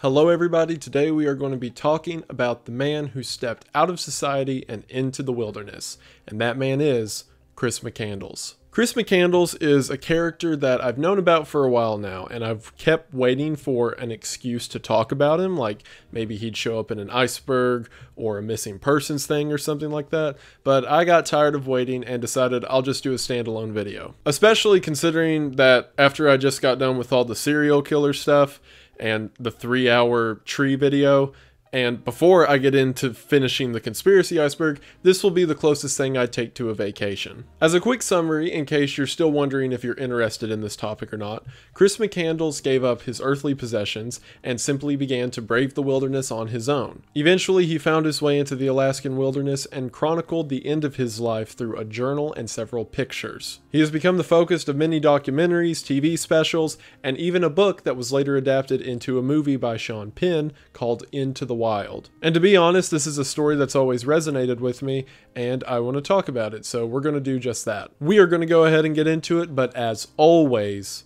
Hello everybody, today we are going to be talking about the man who stepped out of society and into the wilderness, and that man is Chris McCandless. Chris McCandless is a character that I've known about for a while now, and I've kept waiting for an excuse to talk about him, like maybe he'd show up in an iceberg or a missing persons thing or something like that, but I got tired of waiting and decided I'll just do a standalone video. Especially considering that after I just got done with all the serial killer stuff, and the 3-hour tree video, and before I get into finishing the conspiracy iceberg, this will be the closest thing I take to a vacation. As a quick summary, in case you're still wondering if you're interested in this topic or not, Chris McCandless gave up his earthly possessions and simply began to brave the wilderness on his own. Eventually, he found his way into the Alaskan wilderness and chronicled the end of his life through a journal and several pictures. He has become the focus of many documentaries, TV specials, and even a book that was later adapted into a movie by Sean Penn called Into the Wild. And to be honest, this is a story that's always resonated with me, and I want to talk about it, so we're going to do just that. We are going to go ahead and get into it, but as always,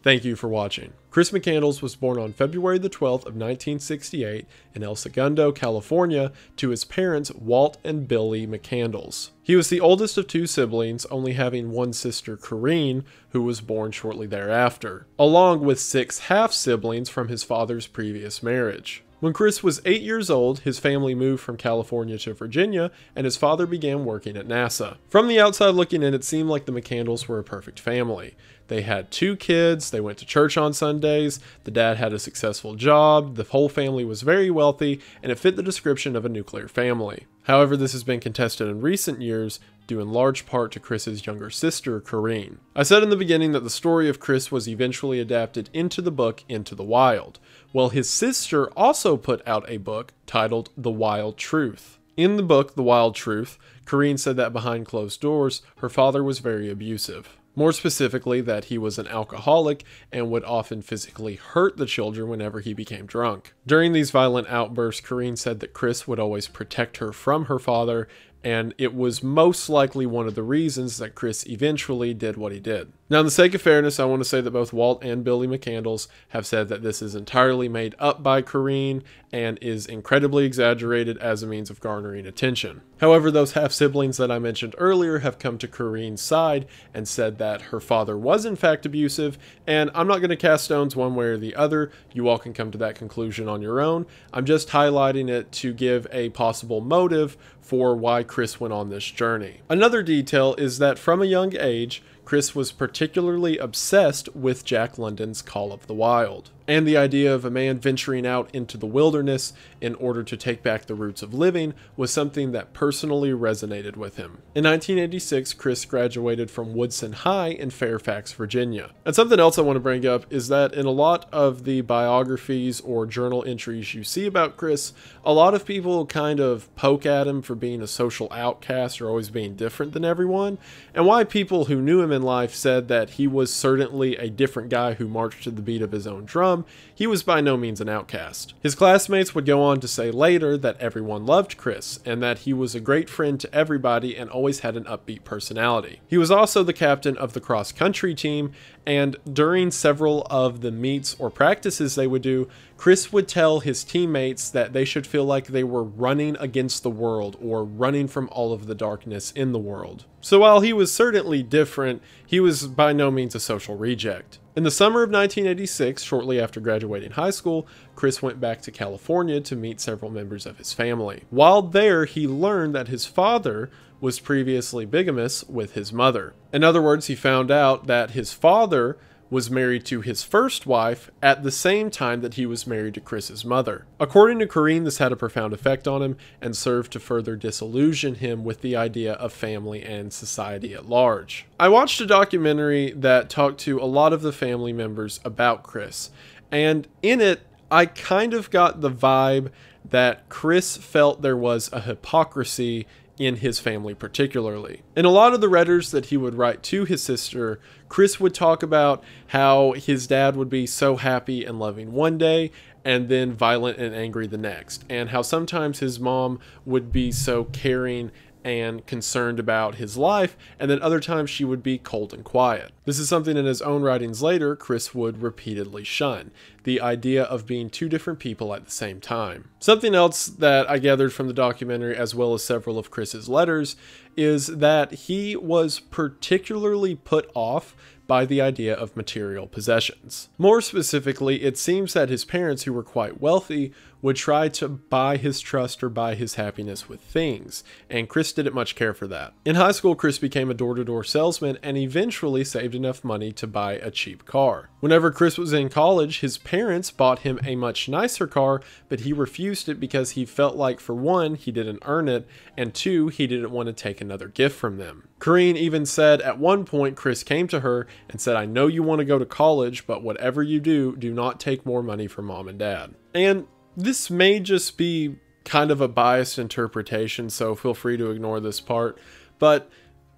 thank you for watching. Chris McCandless was born on February the 12th of 1968 in El Segundo, California, to his parents Walt and Billy McCandless. He was the oldest of two siblings, only having one sister, Corrine, who was born shortly thereafter, along with 6 half-siblings from his father's previous marriage. When Chris was 8 years old, his family moved from California to Virginia, and his father began working at NASA. From the outside looking in, it seemed like the McCandless were a perfect family. They had 2 kids, they went to church on Sundays, the dad had a successful job, the whole family was very wealthy, and it fit the description of a nuclear family. However, this has been contested in recent years, due in large part to Chris's younger sister, Corrine. I said in the beginning that the story of Chris was eventually adapted into the book Into the Wild. Well, his sister also put out a book titled The Wild Truth. In the book, The Wild Truth, Corrine said that behind closed doors, her father was very abusive. More specifically, that he was an alcoholic and would often physically hurt the children whenever he became drunk. During these violent outbursts, Corrine said that Chris would always protect her from her father, and it was most likely one of the reasons that Chris eventually did what he did. Now, in the sake of fairness, I want to say that both Walt and Billy McCandless have said that this is entirely made up by Corrine and is incredibly exaggerated as a means of garnering attention. However, those half-siblings that I mentioned earlier have come to Corrine's side and said that her father was in fact abusive, and I'm not going to cast stones one way or the other. You all can come to that conclusion on your own. I'm just highlighting it to give a possible motive for why Chris went on this journey. Another detail is that from a young age, Chris was particularly obsessed with Jack London's Call of the Wild, and the idea of a man venturing out into the wilderness in order to take back the roots of living was something that personally resonated with him. In 1986, Chris graduated from Woodson High in Fairfax, Virginia. And something else I want to bring up is that in a lot of the biographies or journal entries you see about Chris, a lot of people kind of poke at him for being a social outcast or always being different than everyone, and why people who knew him in life said that he was certainly a different guy who marched to the beat of his own drum. He was by no means an outcast. His classmates would go on to say later that everyone loved Chris and that he was a great friend to everybody and always had an upbeat personality. He was also the captain of the cross-country team, and during several of the meets or practices they would do, Chris would tell his teammates that they should feel like they were running against the world or running from all of the darkness in the world. So while he was certainly different, he was by no means a social reject. In the summer of 1986, shortly after graduating high school, Chris went back to California to meet several members of his family. While there, he learned that his father was previously bigamous with his mother. In other words, he found out that his father was married to his first wife at the same time that he was married to Chris's mother. According to Corrine, this had a profound effect on him and served to further disillusion him with the idea of family and society at large. I watched a documentary that talked to a lot of the family members about Chris, and in it, I kind of got the vibe that Chris felt there was a hypocrisy in his family particularly. In a lot of the letters that he would write to his sister, Chris would talk about how his dad would be so happy and loving one day and then violent and angry the next, and how sometimes his mom would be so caring and concerned about his life, and then other times she would be cold and quiet. This is something in his own writings later Chris would repeatedly shun, the idea of being two different people at the same time. Something else that I gathered from the documentary, as well as several of Chris's letters, is that he was particularly put off by the idea of material possessions. More specifically, it seems that his parents, who were quite wealthy, would try to buy his trust or buy his happiness with things, and Chris didn't much care for that. In high school, Chris became a door-to-door salesman and eventually saved enough money to buy a cheap car. Whenever Chris was in college, his parents bought him a much nicer car, but he refused it because he felt like, for one, he didn't earn it, and two, he didn't want to take another gift from them. Corrine even said at one point Chris came to her and said, "I know you want to go to college, but whatever you do, do not take more money from mom and dad." And this may just be kind of a biased interpretation, so feel free to ignore this part, but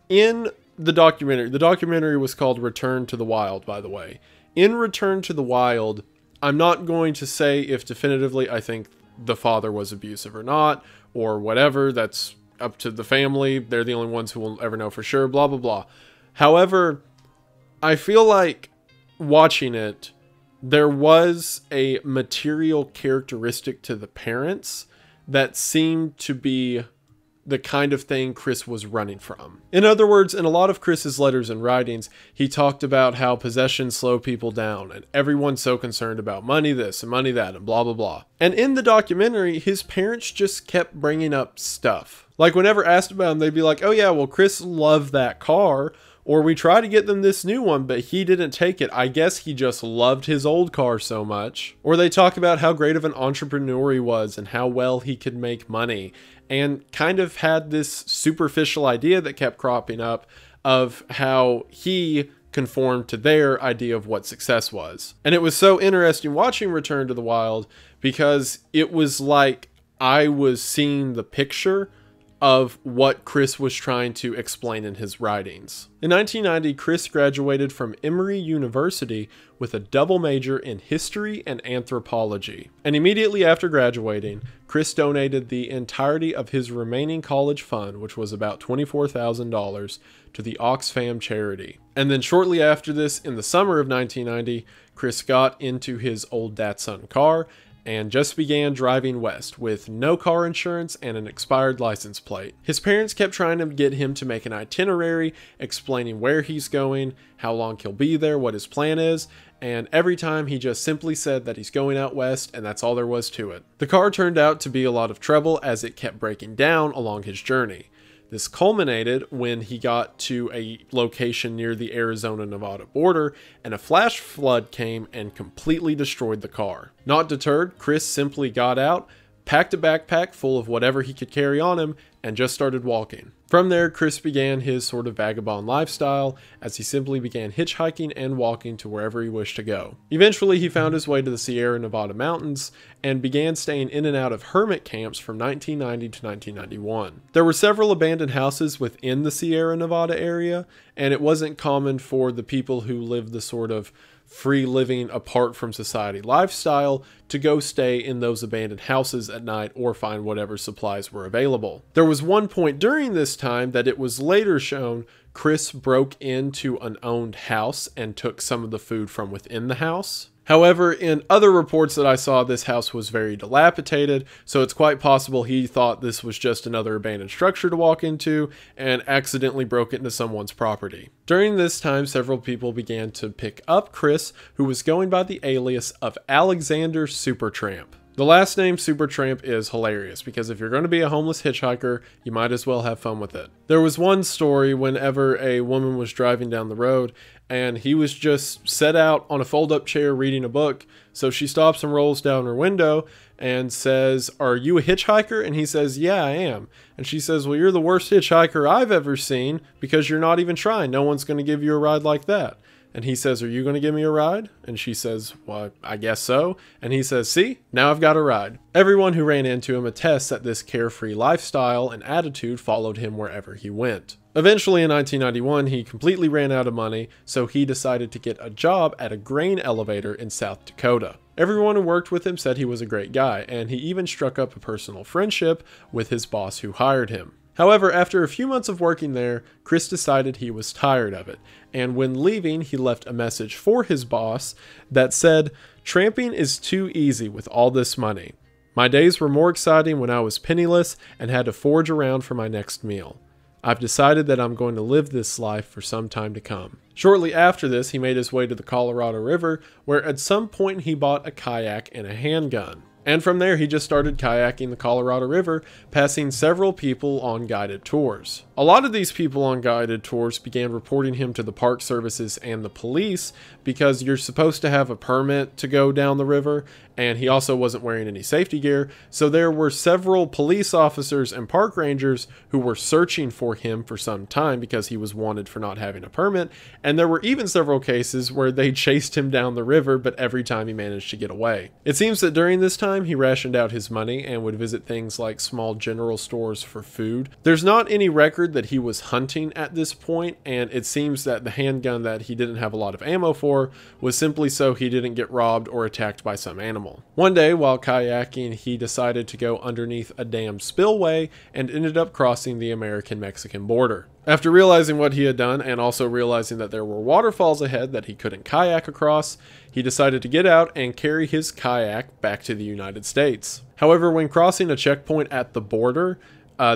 in the documentary was called Return to the Wild, by the way. In Return to the Wild, I'm not going to say if definitively I think the father was abusive or not, or whatever. That's up to the family. They're the only ones who will ever know for sure, blah, blah, blah. However, I feel like watching it, there was a material characteristic to the parents that seemed to be the kind of thing Chris was running from. In other words, in a lot of Chris's letters and writings, he talked about how possessions slow people down and everyone's so concerned about money this and money that and blah, blah, blah. And in the documentary, his parents just kept bringing up stuff. Like whenever asked about him, they'd be like, "Oh yeah, well, Chris loved that car," or "We tried to get them this new one, but he didn't take it. I guess he just loved his old car so much." Or they talk about how great of an entrepreneur he was and how well he could make money, and kind of had this superficial idea that kept cropping up of how he conformed to their idea of what success was. And it was so interesting watching Return to the Wild because it was like I was seeing the picture of what Chris was trying to explain in his writings. In 1990, Chris graduated from Emory University with a double major in history and anthropology. And immediately after graduating, Chris donated the entirety of his remaining college fund, which was about $24,000, to the Oxfam charity. And then shortly after this, in the summer of 1990, Chris got into his old Datsun car and just began driving west with no car insurance and an expired license plate. His parents kept trying to get him to make an itinerary, explaining where he's going, how long he'll be there, what his plan is, and every time he just simply said that he's going out west and that's all there was to it. The car turned out to be a lot of trouble as it kept breaking down along his journey. This culminated when he got to a location near the Arizona-Nevada border and a flash flood came and completely destroyed the car. Not deterred, Chris simply got out, packed a backpack full of whatever he could carry on him, and just started walking. From there, Chris began his sort of vagabond lifestyle as he simply began hitchhiking and walking to wherever he wished to go. Eventually, he found his way to the Sierra Nevada mountains and began staying in and out of hermit camps from 1990 to 1991. There were several abandoned houses within the Sierra Nevada area, and it wasn't common for the people who lived the sort of free living apart from society lifestyle to go stay in those abandoned houses at night or find whatever supplies were available. There was one point during this time that it was later shown Chris broke into an owned house and took some of the food from within the house. However, in other reports that I saw, this house was very dilapidated, so it's quite possible he thought this was just another abandoned structure to walk into and accidentally broke into someone's property. During this time, several people began to pick up Chris, who was going by the alias of Alexander Supertramp. The last name Supertramp is hilarious because if you're going to be a homeless hitchhiker, you might as well have fun with it. There was one story whenever a woman was driving down the road and he was just set out on a fold-up chair reading a book. So she stops and rolls down her window and says, "Are you a hitchhiker?" And he says, "Yeah, I am." And she says, "Well, you're the worst hitchhiker I've ever seen because you're not even trying. No one's going to give you a ride like that." And he says, "Are you going to give me a ride?" And she says, "Well, I guess so." And he says, "See, now I've got a ride." Everyone who ran into him attests that this carefree lifestyle and attitude followed him wherever he went. Eventually in 1991, he completely ran out of money, so he decided to get a job at a grain elevator in South Dakota. Everyone who worked with him said he was a great guy, and he even struck up a personal friendship with his boss who hired him. However, after a few months of working there, Chris decided he was tired of it, and when leaving, he left a message for his boss that said, "Tramping is too easy with all this money. My days were more exciting when I was penniless and had to forage around for my next meal. I've decided that I'm going to live this life for some time to come." Shortly after this, he made his way to the Colorado River, where at some point he bought a kayak and a handgun. And from there, he just started kayaking the Colorado River, passing several people on guided tours. A lot of these people on guided tours began reporting him to the park services and the police because you're supposed to have a permit to go down the river, and he also wasn't wearing any safety gear. So there were several police officers and park rangers who were searching for him for some time because he was wanted for not having a permit. And there were even several cases where they chased him down the river, but every time he managed to get away. It seems that during this time, he rationed out his money and would visit things like small general stores for food. There's not any record that he was hunting at this point, and it seems that the handgun that he didn't have a lot of ammo for was simply so he didn't get robbed or attacked by some animal. One day, while kayaking, he decided to go underneath a dam spillway and ended up crossing the American-Mexican border. After realizing what he had done and also realizing that there were waterfalls ahead that he couldn't kayak across, he decided to get out and carry his kayak back to the United States. However, when crossing a checkpoint at the border,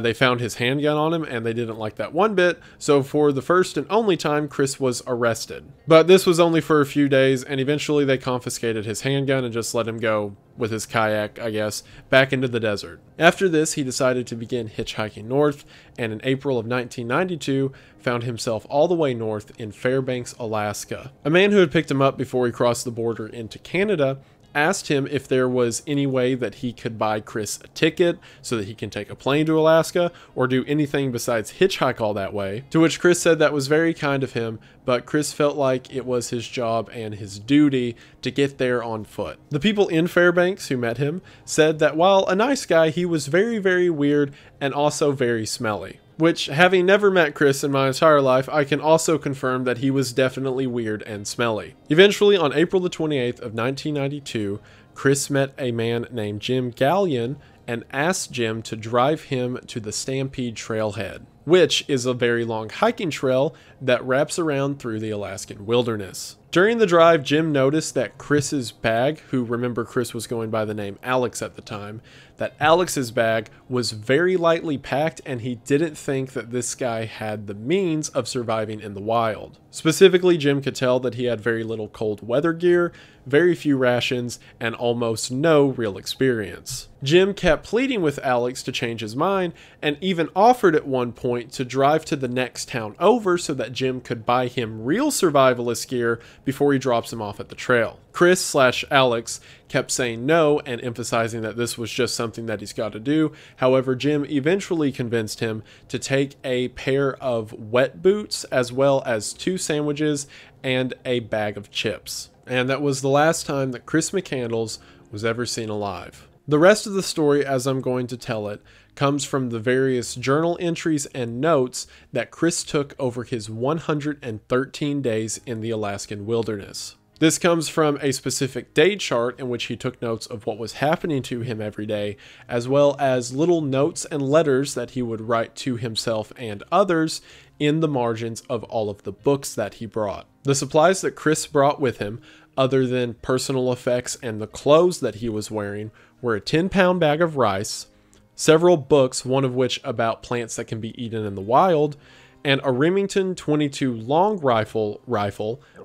they found his handgun on him and they didn't like that one bit, so for the first and only time, Chris was arrested. But this was only for a few days, and eventually they confiscated his handgun and just let him go with his kayak, I guess, back into the desert. After this, he decided to begin hitchhiking north, and in April of 1992, found himself all the way north in Fairbanks, Alaska. A man who had picked him up before he crossed the border into Canada asked him if there was any way that he could buy Chris a ticket so that he can take a plane to Alaska or do anything besides hitchhike all that way, to which Chris said that was very kind of him, but Chris felt like it was his job and his duty to get there on foot. The people in Fairbanks who met him said that while a nice guy, he was very, very weird and also very smelly. Which, having never met Chris in my entire life, I can also confirm that he was definitely weird and smelly. Eventually, on April the 28th of 1992, Chris met a man named Jim Gallion and asked Jim to drive him to the Stampede Trailhead, which is a very long hiking trail that wraps around through the Alaskan wilderness. During the drive, Jim noticed that Chris's bag, who remember Chris was going by the name Alex at the time, that Alex's bag was very lightly packed and he didn't think that this guy had the means of surviving in the wild. Specifically, Jim could tell that he had very little cold weather gear, very few rations, and almost no real experience. Jim kept pleading with Alex to change his mind and even offered at one point to drive to the next town over so that Jim could buy him real survivalist gear before he drops him off at the trail. Chris/Alex kept saying no and emphasizing that this was just something that he's got to do. However, Jim eventually convinced him to take a pair of wet boots as well as 2 sandwiches and a bag of chips. And that was the last time that Chris McCandless was ever seen alive. The rest of the story, as I'm going to tell it, comes from the various journal entries and notes that Chris took over his 113 days in the Alaskan wilderness. This comes from a specific day chart in which he took notes of what was happening to him every day, as well as little notes and letters that he would write to himself and others in the margins of all of the books that he brought. The supplies that Chris brought with him, other than personal effects and the clothes that he was wearing, were a 10-pound bag of rice, several books, one of which about plants that can be eaten in the wild, and a Remington 22 long rifle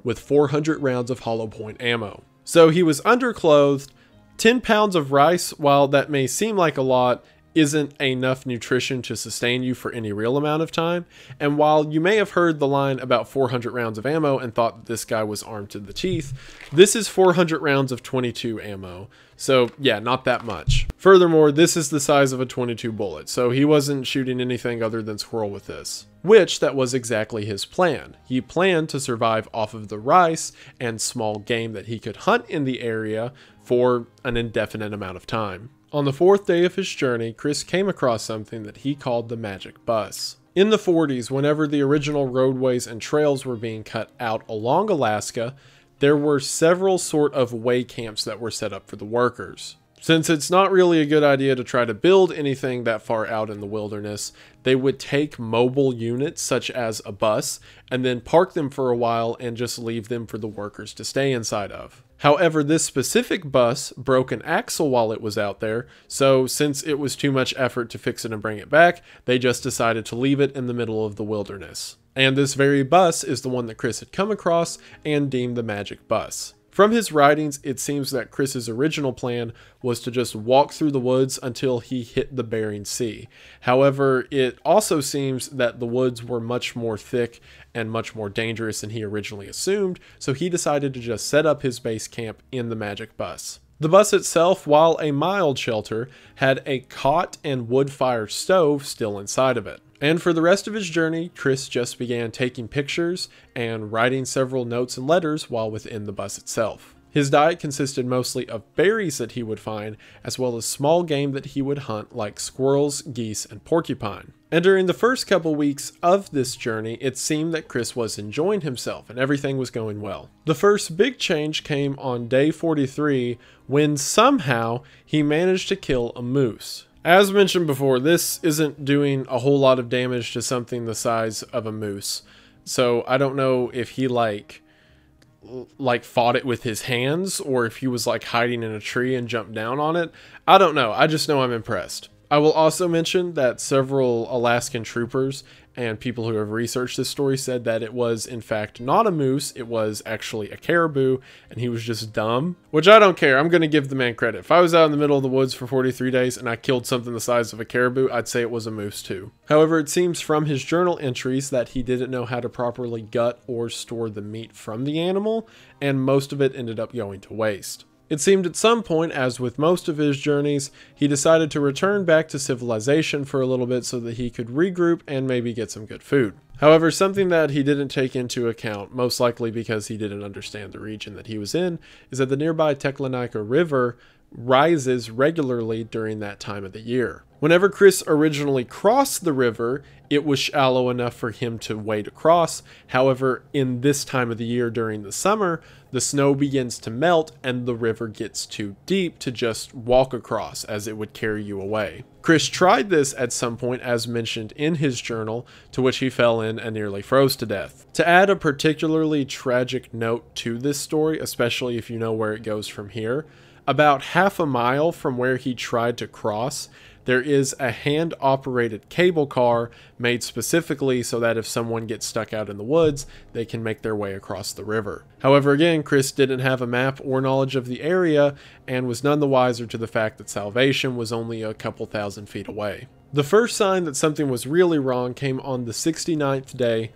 with 400 rounds of hollow point ammo. So he was underclothed. 10 pounds of rice, while that may seem like a lot, isn't enough nutrition to sustain you for any real amount of time. And while you may have heard the line about 400 rounds of ammo and thought that this guy was armed to the teeth, this is 400 rounds of 22 ammo. So yeah, not that much. Furthermore, this is the size of a 22 bullet, so he wasn't shooting anything other than squirrel with this. Which, that was exactly his plan. He planned to survive off of the rice and small game that he could hunt in the area for an indefinite amount of time. On the 4th day of his journey, Chris came across something that he called the Magic Bus. In the 40s, whenever the original roadways and trails were being cut out along Alaska, there were several sort of way camps that were set up for the workers. Since it's not really a good idea to try to build anything that far out in the wilderness, they would take mobile units such as a bus and then park them for a while and just leave them for the workers to stay inside of. However, this specific bus broke an axle while it was out there, so since it was too much effort to fix it and bring it back, they just decided to leave it in the middle of the wilderness. And this very bus is the one that Chris had come across and deemed the magic bus. From his writings, it seems that Chris's original plan was to just walk through the woods until he hit the Bering Sea. However, it also seems that the woods were much more thick and much more dangerous than he originally assumed, so he decided to just set up his base camp in the magic bus. The bus itself, while a mild shelter, had a cot and wood-fired stove still inside of it. And for the rest of his journey, Chris just began taking pictures and writing several notes and letters while within the bus itself. His diet consisted mostly of berries that he would find, as well as small game that he would hunt like squirrels, geese, and porcupine. And during the first couple weeks of this journey, it seemed that Chris was enjoying himself and everything was going well. The first big change came on day 43 when somehow he managed to kill a moose. As mentioned before, this isn't doing a whole lot of damage to something the size of a moose. So I don't know if he like fought it with his hands or if he was like hiding in a tree and jumped down on it. I don't know. I just know I'm impressed. I will also mention that several Alaskan troopers and people who have researched this story said that it was in fact not a moose, it was actually a caribou, and he was just dumb. Which I don't care, I'm going to give the man credit. If I was out in the middle of the woods for 43 days and I killed something the size of a caribou, I'd say it was a moose too. However, it seems from his journal entries that he didn't know how to properly gut or store the meat from the animal, and most of it ended up going to waste. It seemed at some point, as with most of his journeys, he decided to return back to civilization for a little bit so that he could regroup and maybe get some good food. However, something that he didn't take into account, most likely because he didn't understand the region that he was in, is that the nearby Teklanika River rises regularly during that time of the year. Whenever Chris originally crossed the river, it was shallow enough for him to wade across. However, in this time of the year during the summer, the snow begins to melt and the river gets too deep to just walk across, as it would carry you away. Chris tried this at some point, as mentioned in his journal, to which he fell in and nearly froze to death. To add a particularly tragic note to this story, especially if you know where it goes from here, about half a mile from where he tried to cross, there is a hand-operated cable car made specifically so that if someone gets stuck out in the woods, they can make their way across the river. However, again, Chris didn't have a map or knowledge of the area and was none the wiser to the fact that salvation was only a couple thousand feet away. The first sign that something was really wrong came on the 69th day,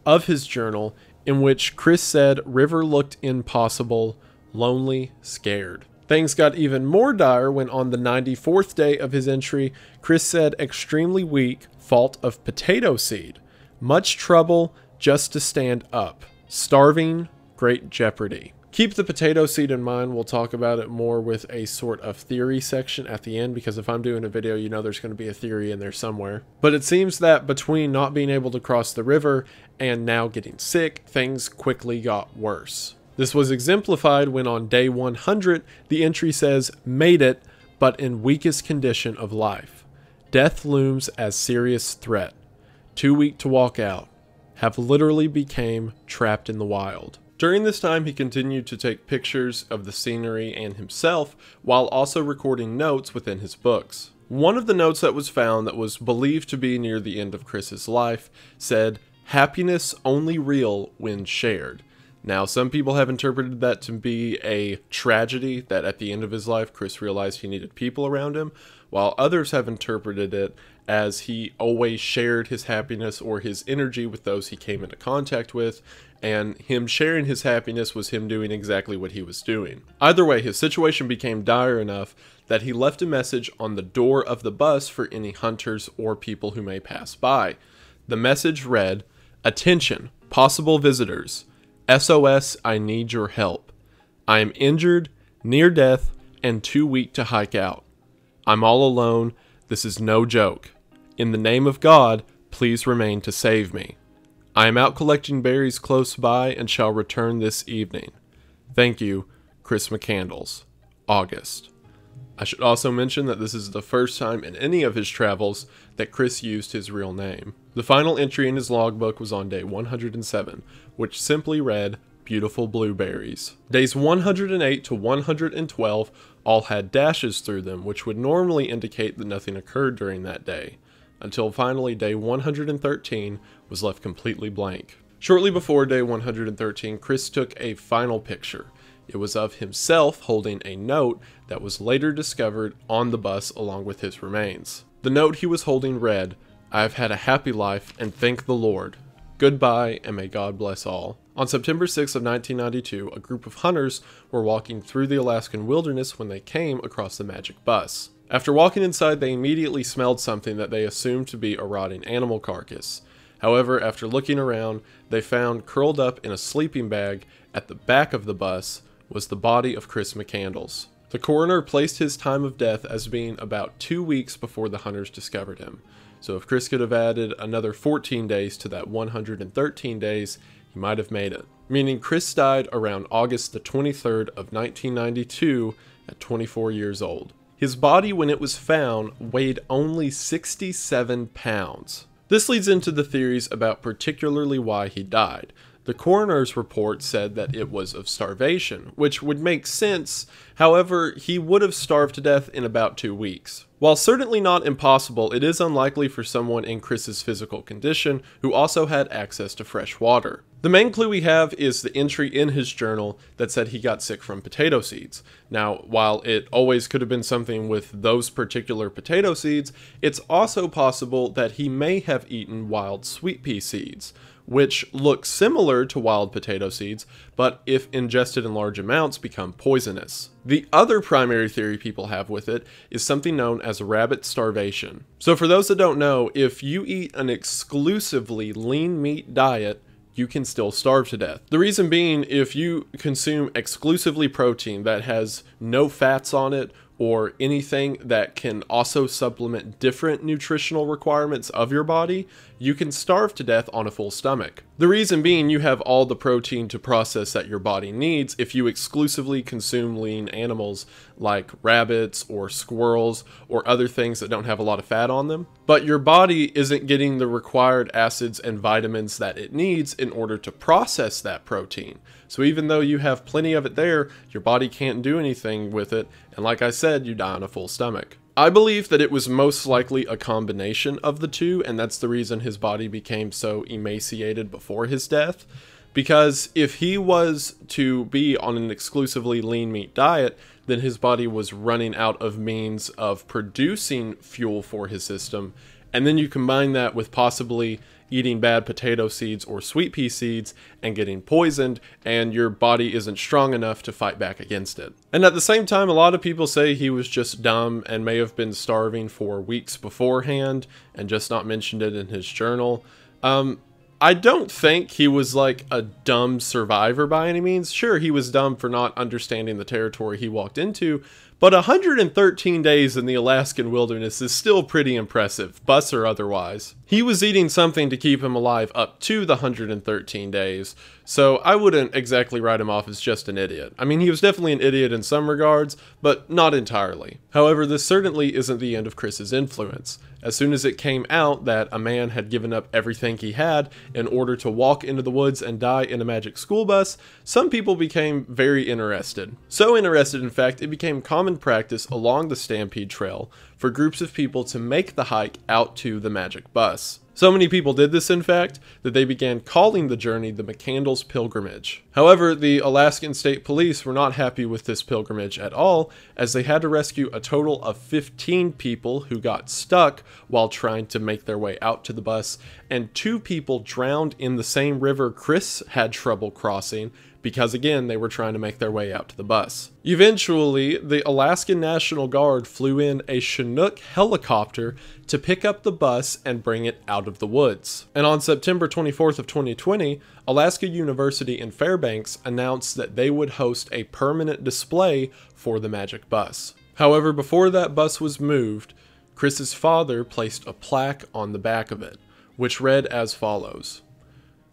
of his journal, in which Chris said river looked impossible, lonely, scared. Things got even more dire when on the 94th day of his entry, Chris said extremely weak, fault of potato seed, much trouble just to stand up, starving, great jeopardy. Keep the potato seed in mind, we'll talk about it more with a sort of theory section at the end, because if I'm doing a video, you know there's going to be a theory in there somewhere. But it seems that between not being able to cross the river and now getting sick, things quickly got worse. This was exemplified when on day 100, the entry says, made it, but in weakest condition of life. Death looms as serious threat. Too weak to walk out. Have literally became trapped in the wild. During this time, he continued to take pictures of the scenery and himself, while also recording notes within his books. One of the notes that was found that was believed to be near the end of Chris's life said, happiness only real when shared. Now, some people have interpreted that to be a tragedy, that at the end of his life, Chris realized he needed people around him, while others have interpreted it as he always shared his happiness or his energy with those he came into contact with, and him sharing his happiness was him doing exactly what he was doing. Either way, his situation became dire enough that he left a message on the door of the bus for any hunters or people who may pass by. The message read, attention, possible visitors. SOS, I need your help. I am injured, near death, and too weak to hike out. I'm all alone. This is no joke. In the name of God, please remain to save me. I am out collecting berries close by and shall return this evening. Thank you, Chris McCandless. August. I should also mention that this is the first time in any of his travels that Chris used his real name. The final entry in his logbook was on day 107, which simply read, "Beautiful blueberries." Days 108 to 112 all had dashes through them, which would normally indicate that nothing occurred during that day, until finally day 113 was left completely blank. Shortly before day 113, Chris took a final picture. It was of himself holding a note that was later discovered on the bus along with his remains. The note he was holding read, "I have had a happy life and thank the Lord. Goodbye and may God bless all." On September 6 of 1992, a group of hunters were walking through the Alaskan wilderness when they came across the magic bus. After walking inside, they immediately smelled something that they assumed to be a rotting animal carcass. However, after looking around, they found curled up in a sleeping bag at the back of the bus was the body of Chris McCandless. The coroner placed his time of death as being about 2 weeks before the hunters discovered him. So if Chris could have added another 14 days to that 113 days, he might have made it. Meaning Chris died around August the 23rd of 1992 at 24 years old. His body, when it was found, weighed only 67 pounds. This leads into the theories about particularly why he died. The coroner's report said that it was of starvation, which would make sense. However, he would have starved to death in about 2 weeks. While certainly not impossible, it is unlikely for someone in Chris's physical condition who also had access to fresh water. The main clue we have is the entry in his journal that said he got sick from potato seeds. Now, while it always could have been something with those particular potato seeds, it's also possible that he may have eaten wild sweet pea seeds, which look similar to wild potato seeds, but if ingested in large amounts become poisonous. The other primary theory people have with it is something known as rabbit starvation. So for those that don't know, if you eat an exclusively lean meat diet, you can still starve to death. The reason being, if you consume exclusively protein that has no fats on it or anything that can also supplement different nutritional requirements of your body, you can starve to death on a full stomach. The reason being, you have all the protein to process that your body needs if you exclusively consume lean animals like rabbits or squirrels or other things that don't have a lot of fat on them. But your body isn't getting the required acids and vitamins that it needs in order to process that protein. So even though you have plenty of it there, your body can't do anything with it, and like I said, you die on a full stomach. I believe that it was most likely a combination of the two, and that's the reason his body became so emaciated before his death. Because if he was to be on an exclusively lean meat diet, then his body was running out of means of producing fuel for his system. And then you combine that with possibly eating bad potato seeds or sweet pea seeds and getting poisoned, and your body isn't strong enough to fight back against it. And at the same time, a lot of people say he was just dumb and may have been starving for weeks beforehand and just not mentioned it in his journal. I don't think he was like a dumb survivor by any means. Sure, he was dumb for not understanding the territory he walked into, but 113 days in the Alaskan wilderness is still pretty impressive, bus or otherwise. He was eating something to keep him alive up to the 113 days, so I wouldn't exactly write him off as just an idiot. I mean, he was definitely an idiot in some regards, but not entirely. However, this certainly isn't the end of Chris's influence. As soon as it came out that a man had given up everything he had in order to walk into the woods and die in a magic school bus, some people became very interested. So interested, in fact, it became common practice along the Stampede Trail for groups of people to make the hike out to the magic bus. So many people did this, in fact, that they began calling the journey the McCandless Pilgrimage. However, the Alaskan State Police were not happy with this pilgrimage at all, as they had to rescue a total of 15 people who got stuck while trying to make their way out to the bus, and 2 people drowned in the same river Chris had trouble crossing, because again, they were trying to make their way out to the bus. Eventually, the Alaskan National Guard flew in a Chinook helicopter to pick up the bus and bring it out of the woods. And on September 24th of 2020, Alaska University in Fairbanks announced that they would host a permanent display for the magic bus. However, before that bus was moved, Chris's father placed a plaque on the back of it, which read as follows: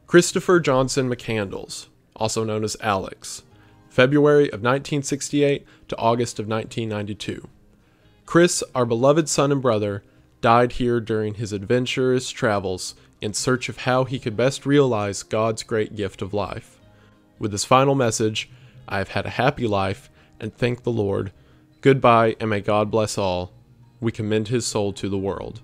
Christopher Johnson McCandless, also known as Alex, February of 1968 to August of 1992. Chris, our beloved son and brother, died here during his adventurous travels in search of how he could best realize God's great gift of life. With this final message, I have had a happy life, and thank the Lord. Goodbye, and may God bless all. We commend his soul to the world.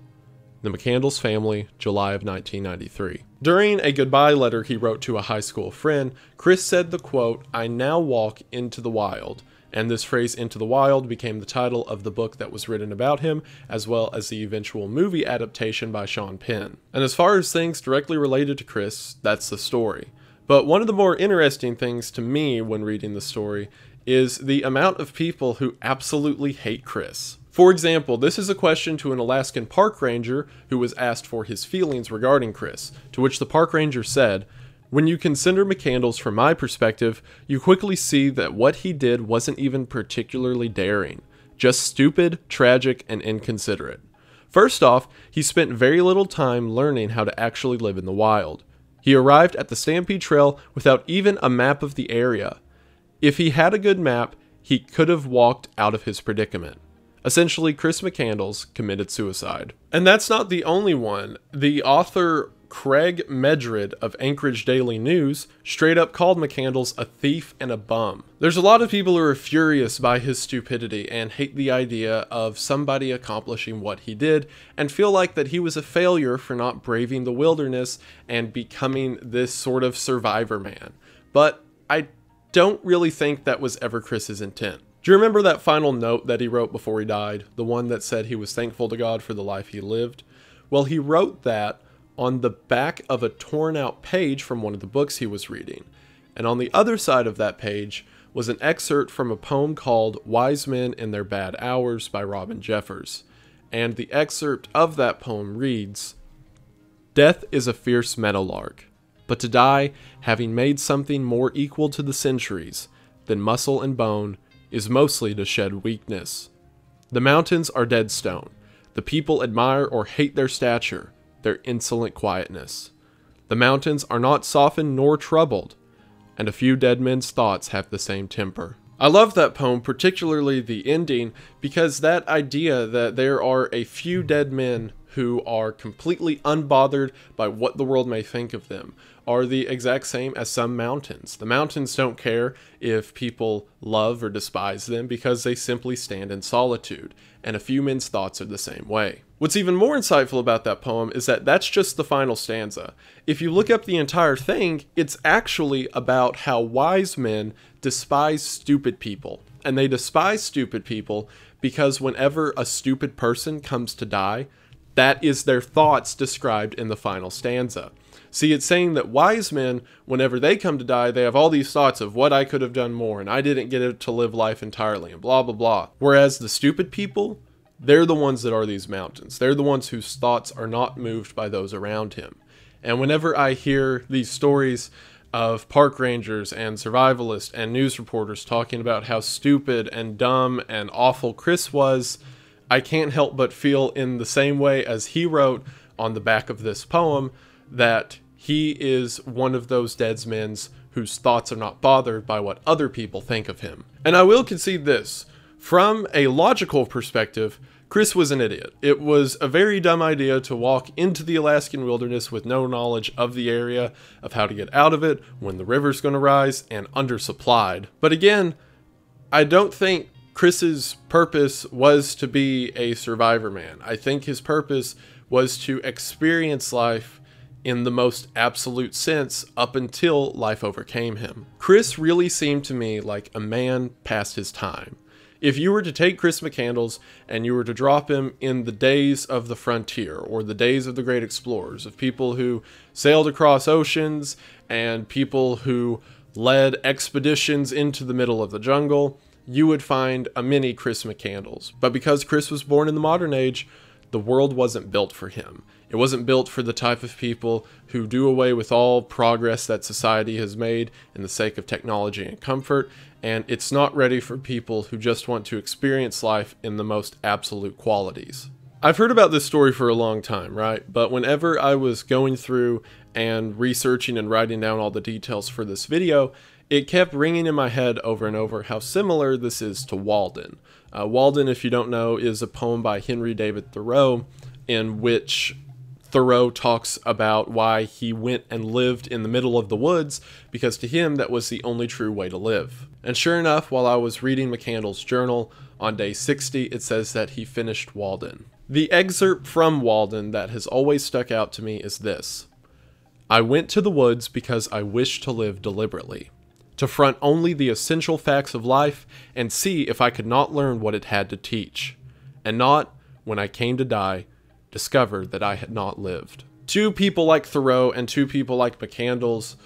The McCandless family, July of 1993. During a goodbye letter he wrote to a high school friend, Chris said the quote, "I now walk into the wild," and this phrase, "into the wild," became the title of the book that was written about him, as well as the eventual movie adaptation by Sean Penn. And as far as things directly related to Chris, that's the story. But one of the more interesting things to me when reading the story is the amount of people who absolutely hate Chris. For example, this is a question to an Alaskan park ranger who was asked for his feelings regarding Chris, to which the park ranger said, "When you consider McCandless from my perspective, you quickly see that what he did wasn't even particularly daring, just stupid, tragic, and inconsiderate. First off, he spent very little time learning how to actually live in the wild. He arrived at the Stampede Trail without even a map of the area. If he had a good map, he could have walked out of his predicament. Essentially, Chris McCandless committed suicide." And that's not the only one. The author Craig Medred of Anchorage Daily News straight up called McCandless a thief and a bum. There's a lot of people who are furious by his stupidity and hate the idea of somebody accomplishing what he did and feel like that he was a failure for not braving the wilderness and becoming this sort of survivor man. But I don't really think that was ever Chris's intent. Do you remember that final note that he wrote before he died? The one that said he was thankful to God for the life he lived? Well, he wrote that on the back of a torn out page from one of the books he was reading. And on the other side of that page was an excerpt from a poem called "Wise Men in Their Bad Hours" by Robin Jeffers. And the excerpt of that poem reads, "Death is a fierce meadowlark, but to die, having made something more equal to the centuries than muscle and bone, is mostly to shed weakness. The mountains are dead stone. The people admire or hate their stature, their insolent quietness. The mountains are not softened nor troubled, and a few dead men's thoughts have the same temper." I love that poem, particularly the ending, because that idea that there are a few dead men who are completely unbothered by what the world may think of them are the exact same as some mountains. The mountains don't care if people love or despise them because they simply stand in solitude, and a few men's thoughts are the same way. What's even more insightful about that poem is that that's just the final stanza. If you look up the entire thing, it's actually about how wise men despise stupid people. And they despise stupid people because whenever a stupid person comes to die, that is their thoughts described in the final stanza. See, it's saying that wise men, whenever they come to die, they have all these thoughts of what I could have done more, and I didn't get to live life entirely, and blah, blah, blah. Whereas the stupid people, they're the ones that are these mountains. They're the ones whose thoughts are not moved by those around him. And whenever I hear these stories of park rangers and survivalists and news reporters talking about how stupid and dumb and awful Chris was, I can't help but feel in the same way as he wrote on the back of this poem that he is one of those dead men whose thoughts are not bothered by what other people think of him. And I will concede this. From a logical perspective, Chris was an idiot. It was a very dumb idea to walk into the Alaskan wilderness with no knowledge of the area, of how to get out of it, when the river's going to rise, and undersupplied. But again, I don't think Chris's purpose was to be a survivor man. I think his purpose was to experience life in the most absolute sense up until life overcame him. Chris really seemed to me like a man past his time. If you were to take Chris McCandless and you were to drop him in the days of the frontier or the days of the great explorers, of people who sailed across oceans and people who led expeditions into the middle of the jungle, you would find a mini Chris McCandless. But because Chris was born in the modern age, the world wasn't built for him. It wasn't built for the type of people who do away with all progress that society has made in the sake of technology and comfort, and it's not ready for people who just want to experience life in the most absolute qualities. I've heard about this story for a long time, right? But whenever I was going through and researching and writing down all the details for this video, it kept ringing in my head over and over how similar this is to Walden. Walden, if you don't know, is a poem by Henry David Thoreau in which Thoreau talks about why he went and lived in the middle of the woods, because to him that was the only true way to live. And sure enough, while I was reading McCandless' journal, on day 60 it says that he finished Walden. The excerpt from Walden that has always stuck out to me is this: "I went to the woods because I wished to live deliberately, to front only the essential facts of life and see if I could not learn what it had to teach, and not, when I came to die, discover that I had not lived." To people like Thoreau and to people like McCandless,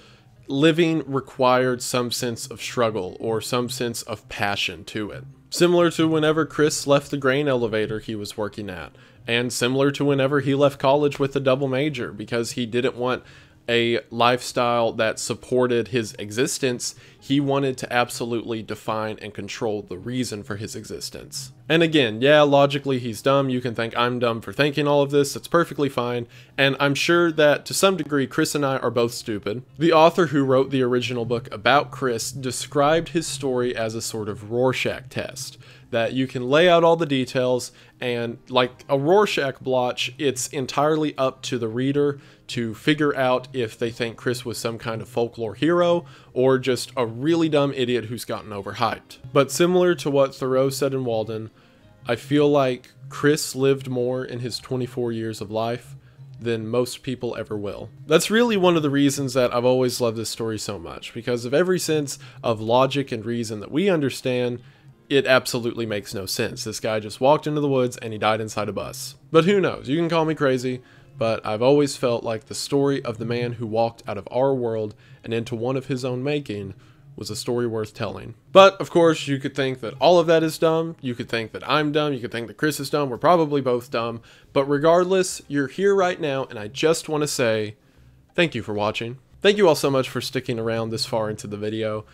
living required some sense of struggle or some sense of passion to it. Similar to whenever Chris left the grain elevator he was working at, and similar to whenever he left college with a double major because he didn't want a lifestyle that supported his existence. He wanted to absolutely define and control the reason for his existence. And again, yeah, logically he's dumb. You can think I'm dumb for thinking all of this. That's perfectly fine. And I'm sure that to some degree, Chris and I are both stupid. The author who wrote the original book about Chris described his story as a sort of Rorschach test, that you can lay out all the details, and like a Rorschach blotch, it's entirely up to the reader to figure out if they think Chris was some kind of folklore hero or just a really dumb idiot who's gotten overhyped. But similar to what Thoreau said in Walden, I feel like Chris lived more in his 24 years of life than most people ever will. That's really one of the reasons that I've always loved this story so much, because of every sense of logic and reason that we understand. It absolutely makes no sense. This guy just walked into the woods and he died inside a bus. But who knows? You can call me crazy, but I've always felt like the story of the man who walked out of our world and into one of his own making was a story worth telling. But of course, you could think that all of that is dumb. You could think that I'm dumb. You could think that Chris is dumb. We're probably both dumb. But regardless, you're here right now, and I just want to say thank you for watching. Thank you all so much for sticking around this far into the video.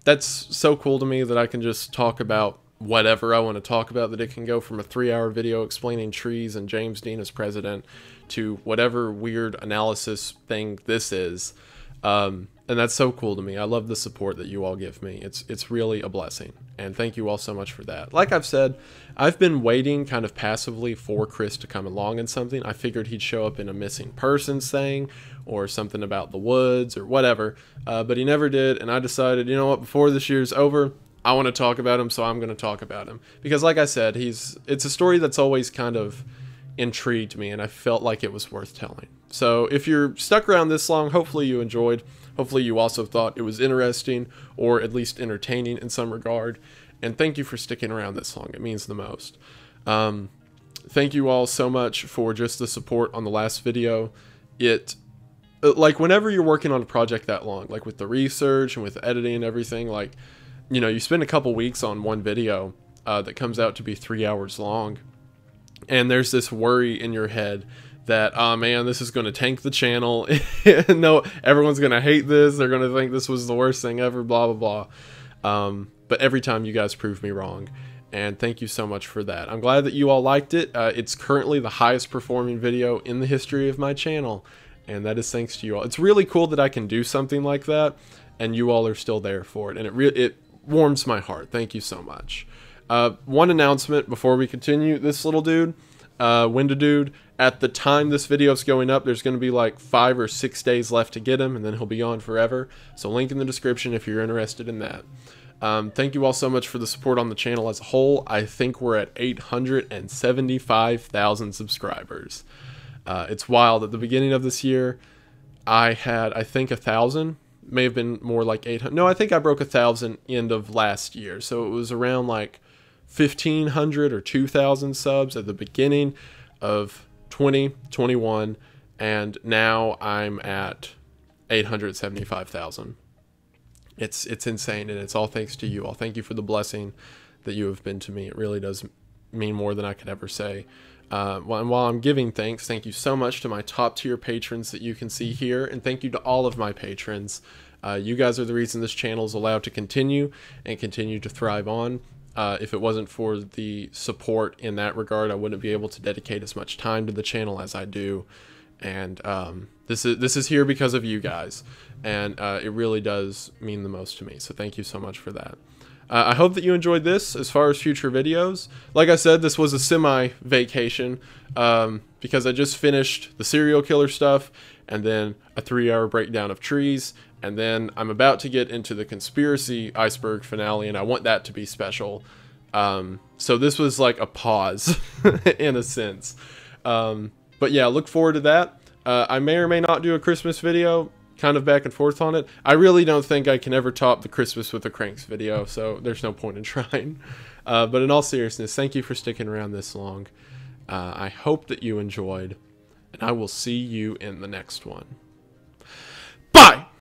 That's so cool to me that I can just talk about whatever I want to talk about, that it can go from a 3-hour video explaining trees and James Dean as president to whatever weird analysis thing this is. And that's so cool to me. I love the support that you all give me. It's really a blessing. And thank you all so much for that. Like I've said, I've been waiting kind of passively for Chris to come along in something. I figured he'd show up in a missing persons thing or something about the woods or whatever. But he never did. And I decided, you know what, before this year's over, I want to talk about him, so I'm going to talk about him. Because like I said, it's a story that's always kind of intrigued me, and I felt like it was worth telling. So if you're stuck around this long, hopefully you enjoyed. Hopefully you also thought it was interesting, or at least entertaining in some regard. And thank you for sticking around this long. It means the most. Thank you all so much for just the support on the last video. Like whenever you're working on a project that long, like with the research and with the editing and everything, like, you know, you spend a couple weeks on one video that comes out to be 3 hours long. And there's this worry in your head that, oh man, this is going to tank the channel. No, everyone's going to hate this. They're going to think this was the worst thing ever, blah, blah, blah. But every time you guys prove me wrong. And thank you so much for that. I'm glad that you all liked it. It's currently the highest performing video in the history of my channel. And that is thanks to you all. It's really cool that I can do something like that. And you all are still there for it. And it warms my heart. Thank you so much. One announcement before we continue. This little dude, Winda Dude, at the time this video is going up, there's going to be like 5 or 6 days left to get him, and then he'll be on forever. So link in the description if you're interested in that. Thank you all so much for the support on the channel as a whole. I think we're at 875,000 subscribers. It's wild. At the beginning of this year, I had, I think, 1,000. May have been more like 800. No, I think I broke 1,000 end of last year. So it was around like 1,500 or 2,000 subs at the beginning of 2021, and now I'm at 875,000. It's insane, and it's all thanks to you all. Thank you for the blessing that you have been to me. It really does mean more than I could ever say. While I'm giving thanks, thank you so much to my top tier patrons that you can see here, and thank you to all of my patrons. You guys are the reason this channel is allowed to continue and continue to thrive on. If it wasn't for the support in that regard, I wouldn't be able to dedicate as much time to the channel as I do. And this is here because of you guys, and it really does mean the most to me. So thank you so much for that. I hope that you enjoyed this as far as future videos. Like I said, this was a semi-vacation because I just finished the serial killer stuff and then a 3-hour breakdown of trees. And then I'm about to get into the conspiracy iceberg finale, and I want that to be special. So this was like a pause in a sense. But yeah, look forward to that. I may or may not do a Christmas video, kind of back and forth on it. I really don't think I can ever top the Christmas with the Cranks video, so there's no point in trying. But in all seriousness, thank you for sticking around this long. I hope that you enjoyed, and I will see you in the next one. Bye!